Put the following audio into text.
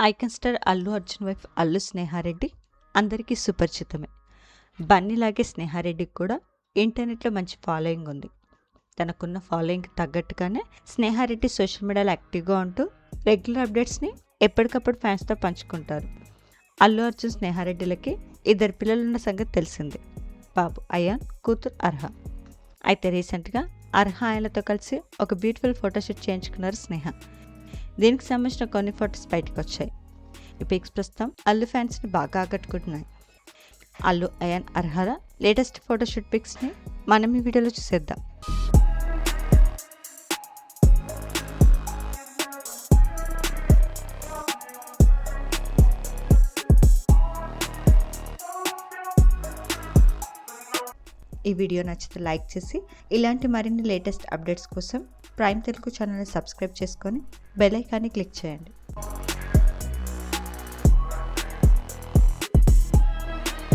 Icon star Allu Arjun wife Allu Sneha Reddy అందరికీ సుపరిచితమే. బన్నీలాగే స్నేహారెడ్డికి కూడా ఇంటర్నెట్లో మంచి ఫాలోయింగ్ ఉంది. తనకున్న ఫాలోయింగ్కి తగ్గట్టుగానే స్నేహారెడ్డి సోషల్ మీడియాలో యాక్టివ్గా ఉంటూ రెగ్యులర్ అప్డేట్స్ని ఎప్పటికప్పుడు ఫ్యాన్స్తో పంచుకుంటారు. అల్లు అర్జున్ స్నేహారెడ్డిలకి 2 పిల్లలున్న సంగతి తెలిసిందే. బాబు అయాన్, కూతురు అర్హ. అయితే రీసెంట్గా అర్హ ఆయనతో కలిసి ఒక బ్యూటిఫుల్ ఫోటోషూట్ చేయించుకున్నారు స్నేహ. దీనికి సంబంధించిన కొన్ని ఫొటోస్ బయటకు వచ్చాయి. ఈ పిక్స్ ప్రస్తుతం అల్లు ఫ్యాన్స్ని బాగా ఆకట్టుకుంటున్నాయి. అల్లు, అయాన్, అర్హల లేటెస్ట్ ఫోటోషూట్ పిక్స్ని మనం ఈ వీడియోలో చూసేద్దాం. ఈ వీడియో నచ్చితే లైక్ చేసి ఇలాంటి మరిన్ని లేటెస్ట్ అప్డేట్స్ కోసం ప్రైమ్ తెలుగు ఛానల్ని సబ్స్క్రైబ్ చేసుకొని బెల్ ఐకాన్ని క్లిక్ చేయండి.